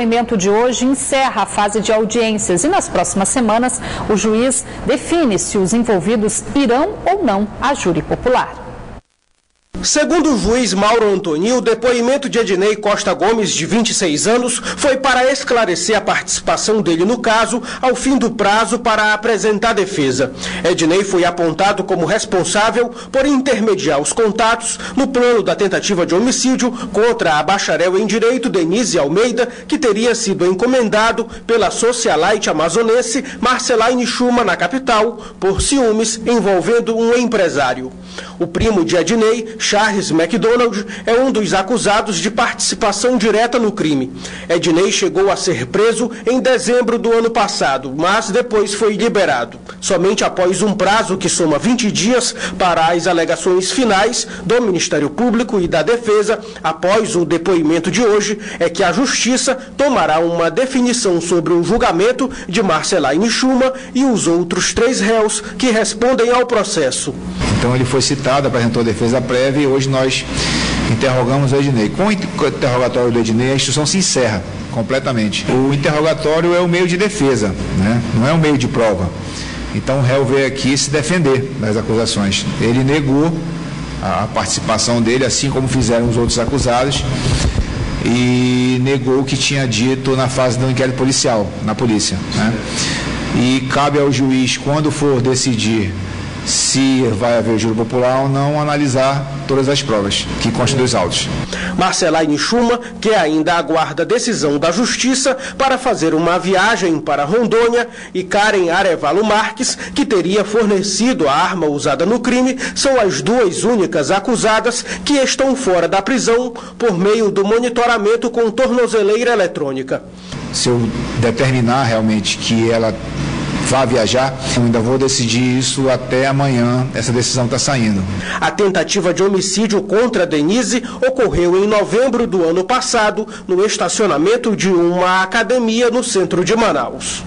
O depoimento de hoje encerra a fase de audiências e nas próximas semanas o juiz define se os envolvidos irão ou não à júri popular. Segundo o juiz Mauro Antoni, o depoimento de Ednei Costa Gomes, de 26 anos, foi para esclarecer a participação dele no caso ao fim do prazo para apresentar defesa. Ednei foi apontado como responsável por intermediar os contatos no plano da tentativa de homicídio contra a bacharel em Direito Denise Almeida, que teria sido encomendado pela socialite amazonense Marcelaine Chuma, na capital, por ciúmes envolvendo um empresário. O primo de Ednei, Charles McDonald, é um dos acusados de participação direta no crime. Ednei chegou a ser preso em dezembro do ano passado, mas depois foi liberado. Somente após um prazo que soma 20 dias para as alegações finais do Ministério Público e da Defesa, após o depoimento de hoje, é que a Justiça tomará uma definição sobre o julgamento de Marcelaine Chuma e os outros 3 réus que respondem ao processo. Então ele foi citado, apresentou defesa prévia e hoje nós interrogamos o Ednei. Com o interrogatório do Ednei, a instrução se encerra completamente. O interrogatório é o meio de defesa, né? Não é o meio de prova. Então o réu veio aqui se defender das acusações. Ele negou a participação dele, assim como fizeram os outros acusados, e negou o que tinha dito na fase do inquérito policial, na polícia, né? E cabe ao juiz, quando for decidir se vai haver júri popular ou não, analisar todas as provas que constam dos autos. Marcelaine Chuma, que ainda aguarda a decisão da Justiça para fazer uma viagem para Rondônia, e Karen Arevalo Marques, que teria fornecido a arma usada no crime, são as 2 únicas acusadas que estão fora da prisão por meio do monitoramento com tornozeleira eletrônica. Se eu determinar realmente que ela vá viajar, eu ainda vou decidir isso até amanhã, essa decisão está saindo. A tentativa de homicídio contra Denise ocorreu em novembro do ano passado, no estacionamento de uma academia no centro de Manaus.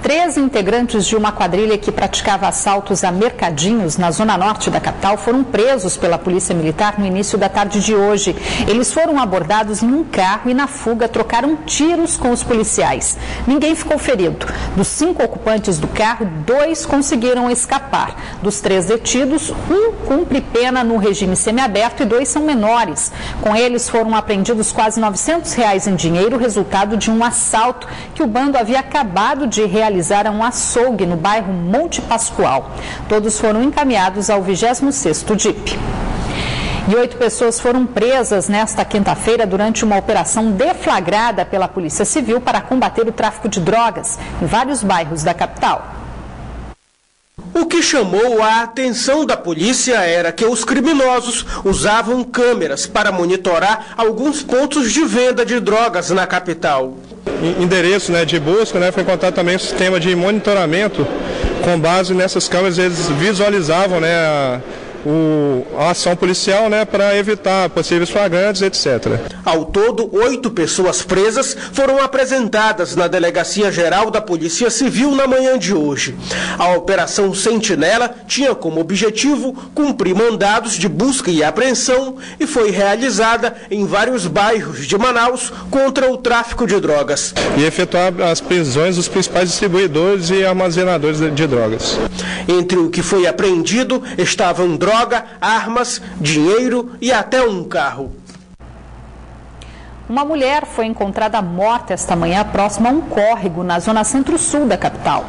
3 integrantes de uma quadrilha que praticava assaltos a mercadinhos na zona norte da capital foram presos pela Polícia Militar no início da tarde de hoje. Eles foram abordados em um carro e na fuga trocaram tiros com os policiais. Ninguém ficou ferido. Dos 5 ocupantes do carro, 2 conseguiram escapar. Dos 3 detidos, 1 cumpre pena no regime semiaberto e 2 são menores. Com eles foram apreendidos quase R$900 em dinheiro, resultado de um assalto que o bando havia acabado de realizar a um açougue no bairro Monte Pascoal. Todos foram encaminhados ao 26º DIP. E 8 pessoas foram presas nesta quinta-feira durante uma operação deflagrada pela Polícia Civil para combater o tráfico de drogas em vários bairros da capital. O que chamou a atenção da polícia era que os criminosos usavam câmeras para monitorar alguns pontos de venda de drogas na capital. Endereço, de busca, foi encontrado também um sistema de monitoramento. Com base nessas câmeras, eles visualizavam a ação policial, para evitar possíveis flagrantes, etc. Ao todo, 8 pessoas presas foram apresentadas na Delegacia Geral da Polícia Civil na manhã de hoje. A Operação Sentinela tinha como objetivo cumprir mandados de busca e apreensão e foi realizada em vários bairros de Manaus contra o tráfico de drogas. E efetuar as prisões dos principais distribuidores e armazenadores de drogas. Entre o que foi apreendido estavam droga, armas, dinheiro e até um carro. Uma mulher foi encontrada morta esta manhã próxima a um córrego na zona centro-sul da capital.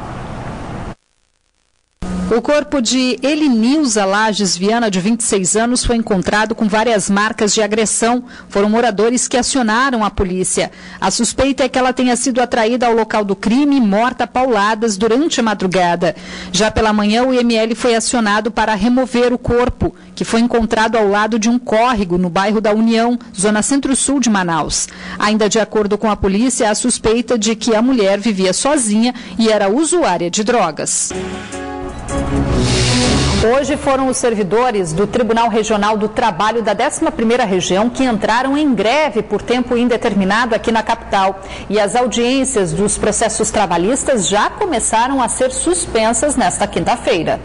O corpo de Elinilza Lages Viana, de 26 anos, foi encontrado com várias marcas de agressão. Foram moradores que acionaram a polícia. A suspeita é que ela tenha sido atraída ao local do crime e morta a pauladas durante a madrugada. Já pela manhã, o IML foi acionado para remover o corpo, que foi encontrado ao lado de um córrego no bairro da União, zona centro-sul de Manaus. Ainda de acordo com a polícia, há suspeita de que a mulher vivia sozinha e era usuária de drogas. Hoje foram os servidores do Tribunal Regional do Trabalho da 11ª Região que entraram em greve por tempo indeterminado aqui na capital. E as audiências dos processos trabalhistas já começaram a ser suspensas nesta quinta-feira.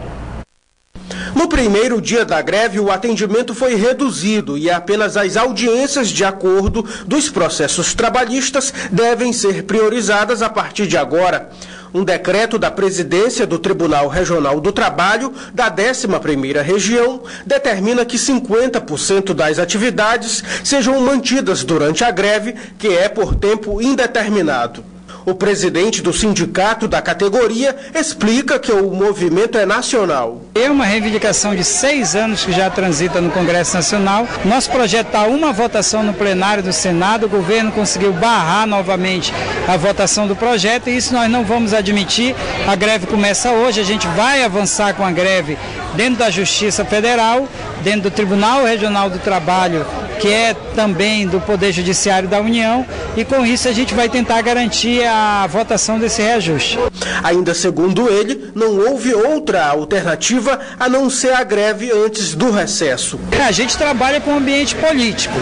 No primeiro dia da greve, o atendimento foi reduzido e apenas as audiências de acordo dos processos trabalhistas devem ser priorizadas a partir de agora. Um decreto da presidência do Tribunal Regional do Trabalho, da 11ª Região, determina que 50% das atividades sejam mantidas durante a greve, que é por tempo indeterminado. O presidente do sindicato da categoria explica que o movimento é nacional. É uma reivindicação de 6 anos que já transita no Congresso Nacional. Nosso projeto está uma votação no plenário do Senado, o governo conseguiu barrar novamente a votação do projeto e isso nós não vamos admitir. A greve começa hoje, a gente vai avançar com a greve dentro da Justiça Federal, dentro do Tribunal Regional do Trabalho, que é também do Poder Judiciário da União, e com isso a gente vai tentar garantir a votação desse reajuste. Ainda segundo ele, não houve outra alternativa a não ser a greve antes do recesso. A gente trabalha com o ambiente político.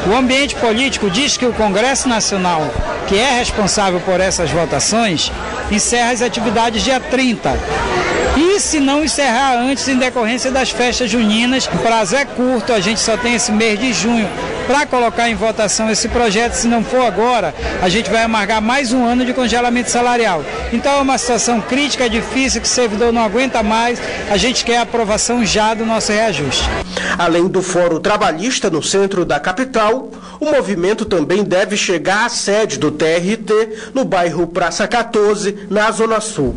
O ambiente político diz que o Congresso Nacional, que é responsável por essas votações, encerra as atividades dia 30. E se não encerrar antes, em decorrência das festas juninas, o prazo é curto, a gente só tem esse mês de junho para colocar em votação esse projeto. Se não for agora, a gente vai amargar mais um ano de congelamento salarial. Então é uma situação crítica, difícil, que o servidor não aguenta mais, a gente quer a aprovação já do nosso reajuste. Além do Fórum Trabalhista no centro da capital, o movimento também deve chegar à sede do TRT, no bairro Praça 14, na Zona Sul.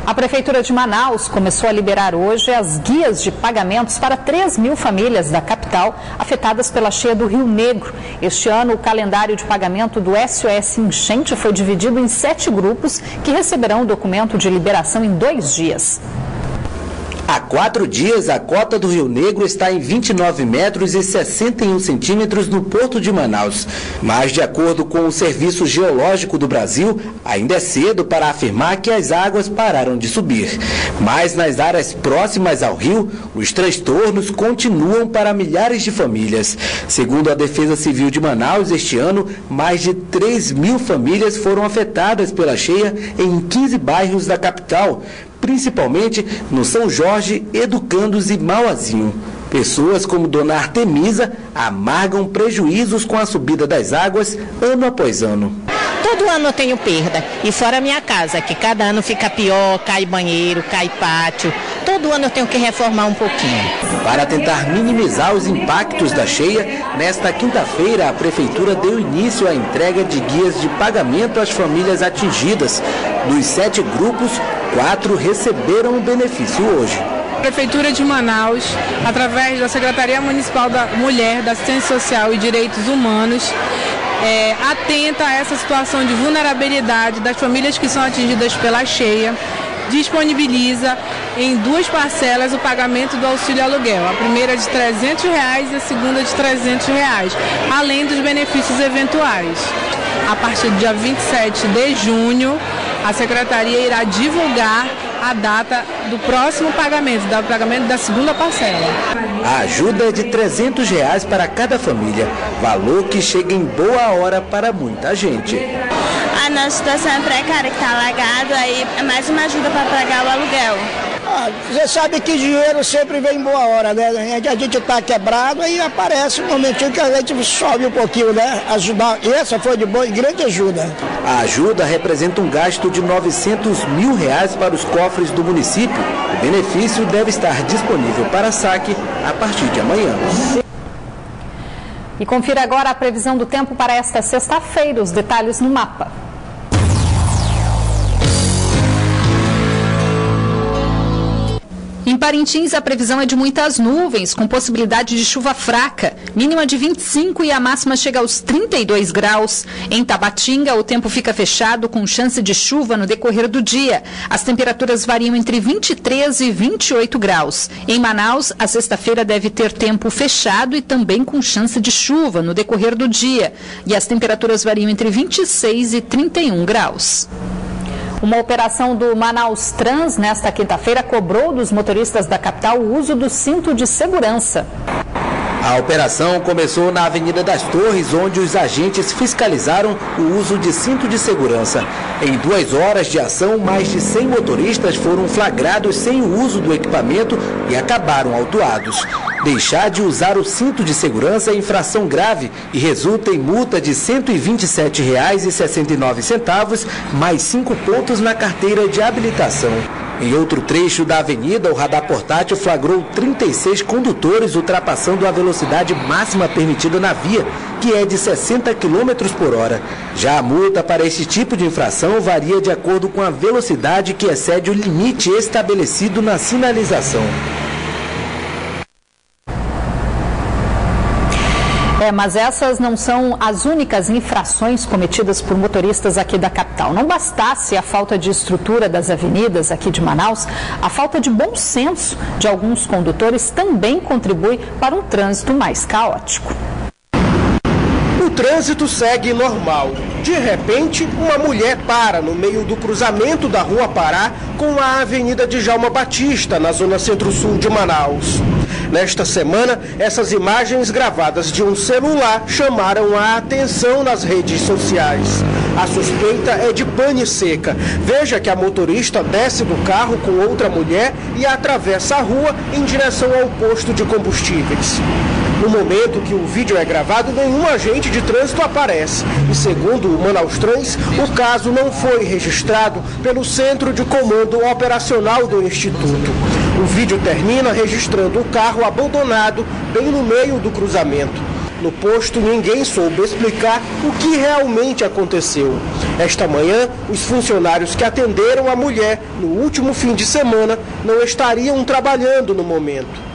A Prefeitura de Manaus começou a liberar hoje as guias de pagamentos para 3.000 famílias da capital afetadas pela cheia do Rio Negro. Este ano, o calendário de pagamento do SOS Enchente foi dividido em 7 grupos que receberão o documento de liberação em 2 dias. Há 4 dias, a cota do Rio Negro está em 29 metros e 61 centímetros no Porto de Manaus. Mas, de acordo com o Serviço Geológico do Brasil, ainda é cedo para afirmar que as águas pararam de subir. Mas, nas áreas próximas ao rio, os transtornos continuam para milhares de famílias. Segundo a Defesa Civil de Manaus, este ano, mais de 3.000 famílias foram afetadas pela cheia em 15 bairros da capital, principalmente no São Jorge, Educandos e Mauazinho. Pessoas como Dona Artemisa amargam prejuízos com a subida das águas ano após ano. Todo ano eu tenho perda, e fora a minha casa, que cada ano fica pior, cai banheiro, cai pátio. Todo ano eu tenho que reformar um pouquinho. Para tentar minimizar os impactos da cheia, nesta quinta-feira a Prefeitura deu início à entrega de guias de pagamento às famílias atingidas. Dos 7 grupos, 4 receberam o benefício hoje. A Prefeitura de Manaus, através da Secretaria Municipal da Mulher, da Assistência Social e Direitos Humanos, atenta a essa situação de vulnerabilidade das famílias que são atingidas pela cheia, disponibiliza em 2 parcelas o pagamento do auxílio aluguel. A primeira de R$300 e a segunda de R$300, além dos benefícios eventuais. A partir do dia 27 de junho, a Secretaria irá divulgar a data do próximo pagamento, do pagamento da segunda parcela. A ajuda é de R$300 para cada família, valor que chega em boa hora para muita gente. A nossa situação é precária, que está alagado, aí é mais uma ajuda para pagar o aluguel. Você sabe que dinheiro sempre vem em boa hora, né? A gente está quebrado, aí aparece um momentinho que a gente sobe um pouquinho, né? Ajudar. E essa foi de boa e grande ajuda. A ajuda representa um gasto de R$900 mil para os cofres do município. O benefício deve estar disponível para saque a partir de amanhã. E confira agora a previsão do tempo para esta sexta-feira. Os detalhes no mapa. Em Parintins, a previsão é de muitas nuvens, com possibilidade de chuva fraca, mínima de 25 e a máxima chega aos 32 graus. Em Tabatinga, o tempo fica fechado, com chance de chuva no decorrer do dia. As temperaturas variam entre 23 e 28 graus. Em Manaus, a sexta-feira deve ter tempo fechado e também com chance de chuva no decorrer do dia. E as temperaturas variam entre 26 e 31 graus. Uma operação do Manaus Trans nesta quinta-feira cobrou dos motoristas da capital o uso do cinto de segurança. A operação começou na Avenida das Torres, onde os agentes fiscalizaram o uso de cinto de segurança. Em 2 horas de ação, mais de 100 motoristas foram flagrados sem o uso do equipamento e acabaram autuados. Deixar de usar o cinto de segurança é infração grave e resulta em multa de R$ 127,69, mais 5 pontos na carteira de habilitação. Em outro trecho da avenida, o radar portátil flagrou 36 condutores ultrapassando a velocidade máxima permitida na via, que é de 60 km por hora. Já a multa para esse tipo de infração varia de acordo com a velocidade que excede o limite estabelecido na sinalização. Mas essas não são as únicas infrações cometidas por motoristas aqui da capital. Não bastasse a falta de estrutura das avenidas aqui de Manaus, a falta de bom senso de alguns condutores também contribui para um trânsito mais caótico. O trânsito segue normal. De repente, uma mulher para no meio do cruzamento da Rua Pará com a Avenida Djalma Batista, na zona centro-sul de Manaus. Nesta semana, essas imagens gravadas de um celular chamaram a atenção nas redes sociais. A suspeita é de pane seca. Veja que a motorista desce do carro com outra mulher e atravessa a rua em direção ao posto de combustíveis. No momento que o vídeo é gravado, nenhum agente de trânsito aparece. E segundo o Manaus Trans, o caso não foi registrado pelo Centro de Comando Operacional do Instituto. O vídeo termina registrando o carro abandonado bem no meio do cruzamento. No posto, ninguém soube explicar o que realmente aconteceu. Esta manhã, os funcionários que atenderam a mulher no último fim de semana não estariam trabalhando no momento.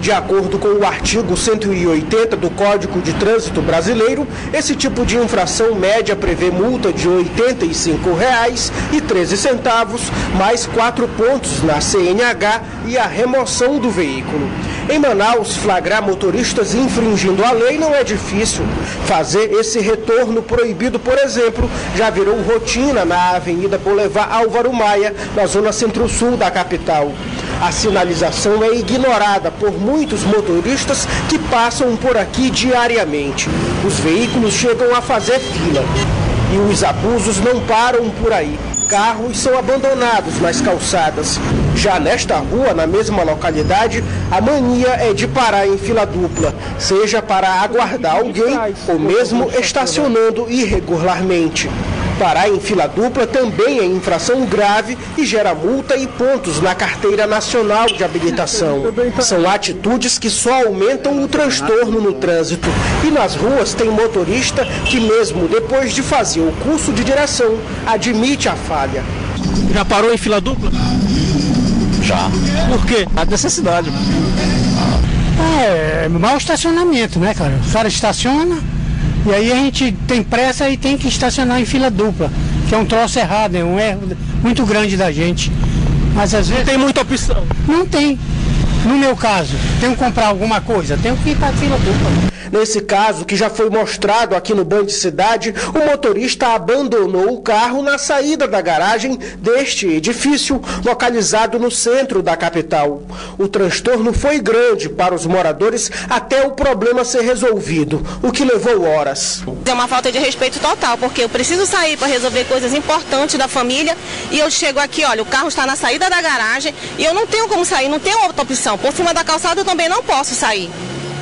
De acordo com o artigo 180 do Código de Trânsito Brasileiro, esse tipo de infração média prevê multa de R$ 85,13, mais 4 pontos na CNH e a remoção do veículo. Em Manaus, flagrar motoristas infringindo a lei não é difícil. Fazer esse retorno proibido, por exemplo, já virou rotina na Avenida Boulevard Álvaro Maia, na zona centro-sul da capital. A sinalização é ignorada por muitos motoristas que passam por aqui diariamente. Os veículos chegam a fazer fila. E os abusos não param por aí. Carros são abandonados nas calçadas. Já nesta rua, na mesma localidade, a mania é de parar em fila dupla, seja para aguardar alguém ou mesmo estacionando irregularmente. Parar em fila dupla também é infração grave e gera multa e pontos na Carteira Nacional de Habilitação. São atitudes que só aumentam o transtorno no trânsito. E nas ruas tem motorista que mesmo depois de fazer o curso de direção, admite a falha. Já parou em fila dupla? Já. Por quê? A necessidade. É mau estacionamento, né, cara? O cara estaciona. E aí a gente tem pressa e tem que estacionar em fila dupla, que é um troço errado, é um erro muito grande da gente. Mas às vezes... Não tem muita opção? Não tem. No meu caso, tenho que comprar alguma coisa, tenho que ir para a fila dupla. Nesse caso, que já foi mostrado aqui no Band Cidade, o motorista abandonou o carro na saída da garagem deste edifício, localizado no centro da capital. O transtorno foi grande para os moradores até o problema ser resolvido, o que levou horas. É uma falta de respeito total, porque eu preciso sair para resolver coisas importantes da família e eu chego aqui, olha, o carro está na saída da garagem e eu não tenho como sair, não tenho outra opção. Por cima da calçada eu também não posso sair.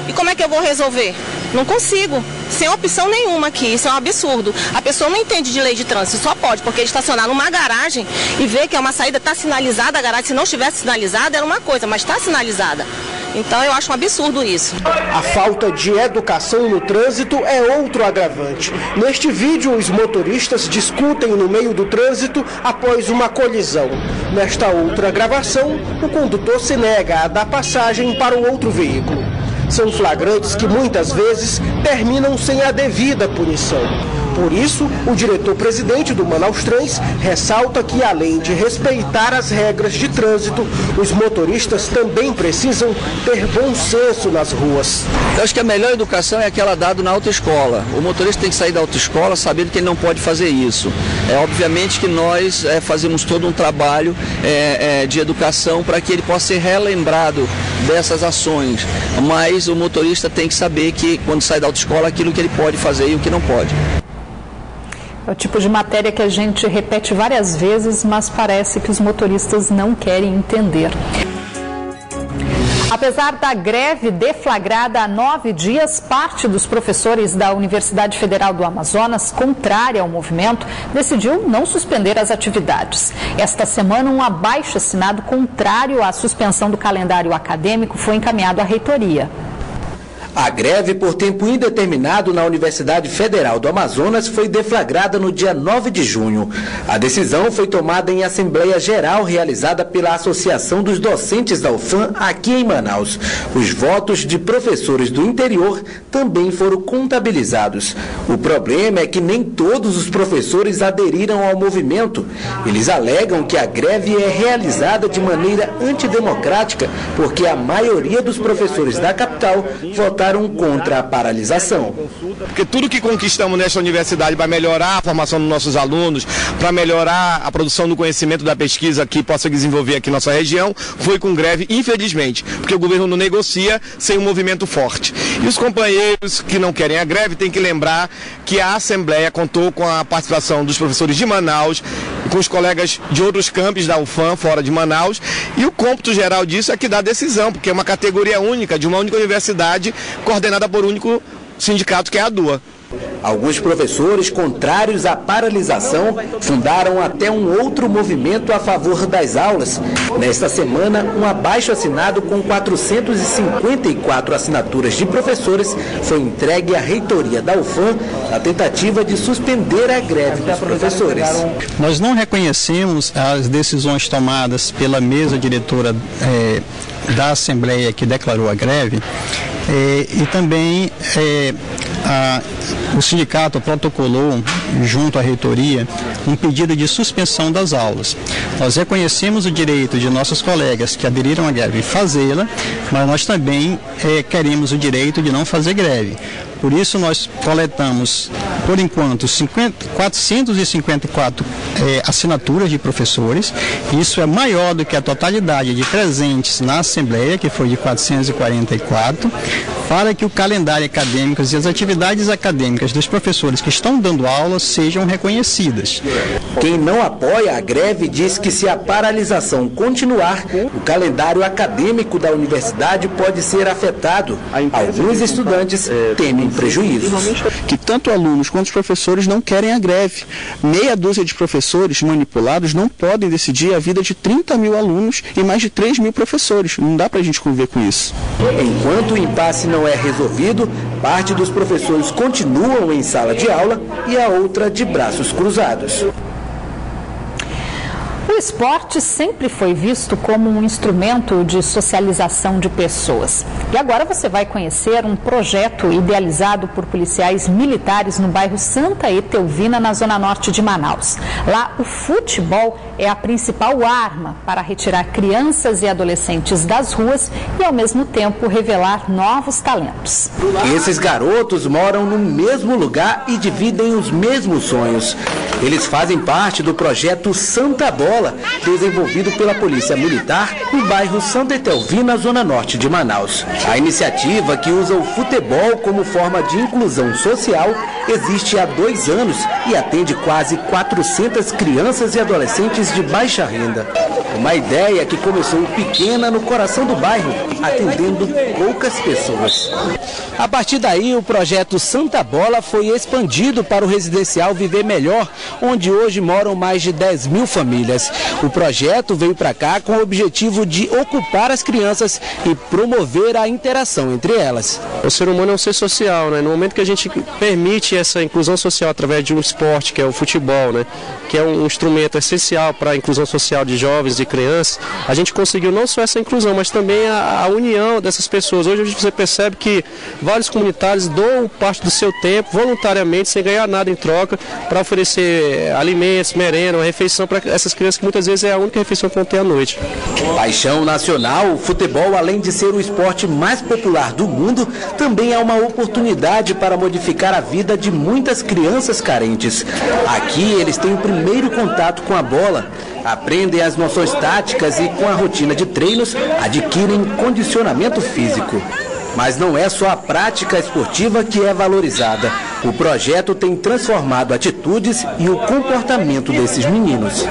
E como é que eu vou resolver? Não consigo, sem opção nenhuma aqui, isso é um absurdo. A pessoa não entende de lei de trânsito, só pode, porque estacionar numa garagem e ver que é uma saída, está sinalizada a garagem, se não estivesse sinalizada era uma coisa, mas está sinalizada. Então eu acho um absurdo isso. A falta de educação no trânsito é outro agravante. Neste vídeo, os motoristas discutem no meio do trânsito após uma colisão. Nesta outra gravação, o condutor se nega a dar passagem para o outro veículo. São flagrantes que muitas vezes terminam sem a devida punição. Por isso, o diretor-presidente do Manaus Trans ressalta que, além de respeitar as regras de trânsito, os motoristas também precisam ter bom senso nas ruas. Eu acho que a melhor educação é aquela dada na autoescola. O motorista tem que sair da autoescola sabendo que ele não pode fazer isso. Obviamente que nós fazemos todo um trabalho de educação para que ele possa ser relembrado dessas ações, mas o motorista tem que saber que quando sai da autoescola aquilo que ele pode fazer e o que não pode. É o tipo de matéria que a gente repete várias vezes, mas parece que os motoristas não querem entender. Apesar da greve deflagrada há 9 dias, parte dos professores da Universidade Federal do Amazonas, contrária ao movimento, decidiu não suspender as atividades. Esta semana, um abaixo-assinado contrário à suspensão do calendário acadêmico foi encaminhado à reitoria. A greve por tempo indeterminado na Universidade Federal do Amazonas foi deflagrada no dia 9 de junho. A decisão foi tomada em Assembleia Geral realizada pela Associação dos Docentes da UFAM aqui em Manaus. Os votos de professores do interior também foram contabilizados. O problema é que nem todos os professores aderiram ao movimento. Eles alegam que a greve é realizada de maneira antidemocrática porque a maioria dos professores da capital votaram contra a paralisação. Porque tudo que conquistamos nesta universidade para melhorar a formação dos nossos alunos, para melhorar a produção do conhecimento da pesquisa que possa desenvolver aqui em nossa região, foi com greve, infelizmente, porque o governo não negocia sem um movimento forte. E os companheiros que não querem a greve têm que lembrar que a Assembleia contou com a participação dos professores de Manaus, com os colegas de outros campos da UFAM, fora de Manaus, e o cômputo geral disso é que dá decisão, porque é uma categoria única, de uma única universidade, coordenada por um único sindicato, que é a DUA. Alguns professores contrários à paralisação fundaram até um outro movimento a favor das aulas. Nesta semana, um abaixo-assinado com 454 assinaturas de professores foi entregue à reitoria da UFAM na tentativa de suspender a greve dos professores. Nós não reconhecemos as decisões tomadas pela mesa diretora da Assembleia que declarou a greve e também o sindicato protocolou junto à reitoria um pedido de suspensão das aulas. Nós reconhecemos o direito de nossos colegas que aderiram à greve fazê-la, mas nós também queremos o direito de não fazer greve. Por isso nós coletamos, por enquanto, 454 assinaturas de professores. Isso é maior do que a totalidade de presentes na Assembleia, que foi de 444, para que o calendário acadêmico e as atividades acadêmicas dos professores que estão dando aula sejam reconhecidas. Quem não apoia a greve diz que se a paralisação continuar, o calendário acadêmico da universidade pode ser afetado. Alguns estudantes temem prejuízos. Que tanto alunos quanto os professores não querem a greve. Meia dúzia de professores manipulados não podem decidir a vida de 30 mil alunos e mais de 3 mil professores. Não dá para a gente conviver com isso. Enquanto o impasse não é resolvido, parte dos professores continuam em sala de aula e a outra de braços cruzados. O esporte sempre foi visto como um instrumento de socialização de pessoas. E agora você vai conhecer um projeto idealizado por policiais militares no bairro Santa Etelvina, na zona norte de Manaus. Lá, o futebol é a principal arma para retirar crianças e adolescentes das ruas e, ao mesmo tempo, revelar novos talentos. Esses garotos moram no mesmo lugar e dividem os mesmos sonhos. Eles fazem parte do projeto Santa Bola, desenvolvido pela Polícia Militar no bairro Santa Etelvina, zona norte de Manaus. A iniciativa, que usa o futebol como forma de inclusão social, existe há 2 anos e atende quase 400 crianças e adolescentes de baixa renda. Uma ideia que começou pequena no coração do bairro, atendendo poucas pessoas. A partir daí, o projeto Santa Bola foi expandido para o residencial Viver Melhor, onde hoje moram mais de 10 mil famílias. O projeto veio para cá com o objetivo de ocupar as crianças e promover a interação entre elas. O ser humano é um ser social, né? No momento que a gente permite essa inclusão social através de um esporte, que é o futebol, né? Que é um instrumento essencial para a inclusão social de jovens e crianças, a gente conseguiu não só essa inclusão, mas também a união dessas pessoas. Hoje você percebe que vários comunitários doam parte do seu tempo voluntariamente, sem ganhar nada em troca, para oferecer alimentos, merenda, uma refeição para essas crianças que muitas vezes é a única refeição que vão ter à noite. Paixão nacional, o futebol, além de ser o esporte mais popular do mundo, também é uma oportunidade para modificar a vida de muitas crianças carentes. Aqui eles têm o primeiro contato com a bola, aprendem as noções táticas e, com a rotina de treinos, adquirem condicionamento físico. Mas não é só a prática esportiva que é valorizada. O projeto tem transformado atitudes e o comportamento desses meninos.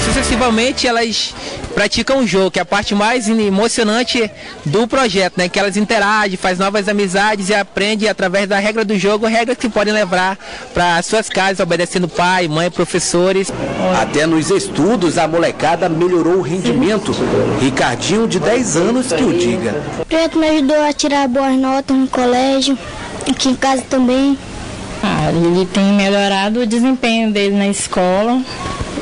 Sucessivamente elas praticam o jogo, que é a parte mais emocionante do projeto, né? Que elas interagem, fazem novas amizades e aprendem através da regra do jogo, regras que podem levar para suas casas, obedecendo pai, mãe, professores. Até nos estudos a molecada melhorou o rendimento. Ricardinho, de 10 anos, que o diga. O projeto me ajudou a tirar boas notas no colégio, aqui em casa também. Ele tem melhorado o desempenho dele na escola.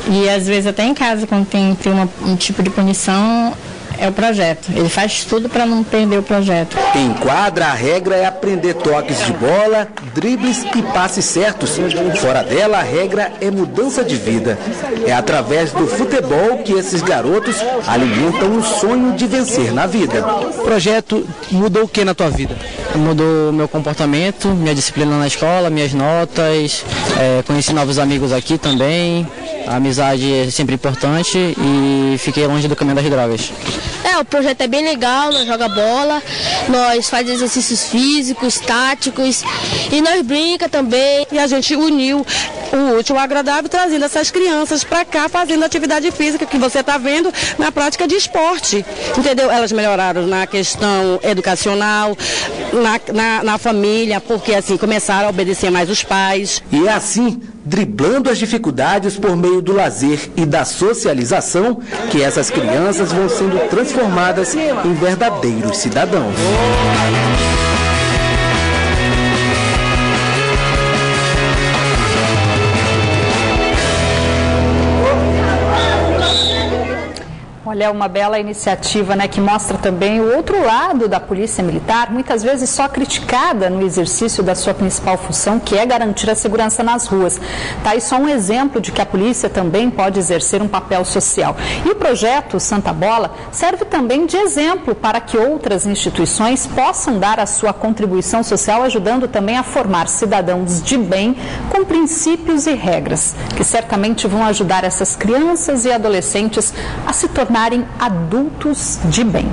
E às vezes até em casa, quando tem um tipo de punição, é o projeto. Ele faz tudo para não perder o projeto. Em quadra, a regra é aprender toques de bola, dribles e passes certos. Fora dela, a regra é mudança de vida. É através do futebol que esses garotos alimentam o sonho de vencer na vida. O projeto mudou o que na tua vida? Mudou meu comportamento, minha disciplina na escola, minhas notas, conheci novos amigos aqui também. A amizade é sempre importante e fiquei longe do caminho das drogas. O projeto é bem legal, nós jogamos bola, nós fazemos exercícios físicos, táticos e nós brinca também. E a gente uniu o útil ao agradável, trazendo essas crianças para cá, fazendo atividade física, que você está vendo na prática de esporte, entendeu? Elas melhoraram na questão educacional, na família, porque assim começaram a obedecer mais os pais. E é assim, driblando as dificuldades por meio do lazer e da socialização, que essas crianças vão sendo transformadas em verdadeiros cidadãos. Olha, uma bela iniciativa, né, que mostra também o outro lado da Polícia Militar, muitas vezes só criticada no exercício da sua principal função, que é garantir a segurança nas ruas. Tá aí só um exemplo de que a polícia também pode exercer um papel social. E o projeto Santa Bola serve também de exemplo para que outras instituições possam dar a sua contribuição social, ajudando também a formar cidadãos de bem com princípios e regras, que certamente vão ajudar essas crianças e adolescentes a se tornarem adultos de bem.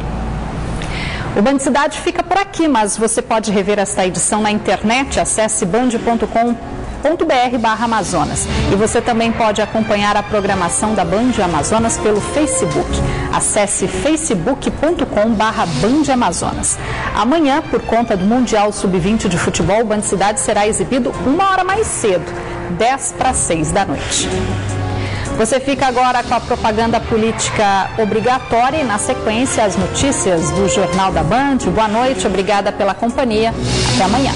O Band Cidade fica por aqui, mas você pode rever esta edição na internet. Acesse band.com.br/Amazonas. E você também pode acompanhar a programação da Band Amazonas pelo Facebook. Acesse facebook.com/BandAmazonas. Amanhã, por conta do Mundial Sub-20 de futebol, o Band Cidade será exibido 1 hora mais cedo, 5:50 da noite. Você fica agora com a propaganda política obrigatória e, na sequência, as notícias do Jornal da Band. Boa noite, obrigada pela companhia. Até amanhã.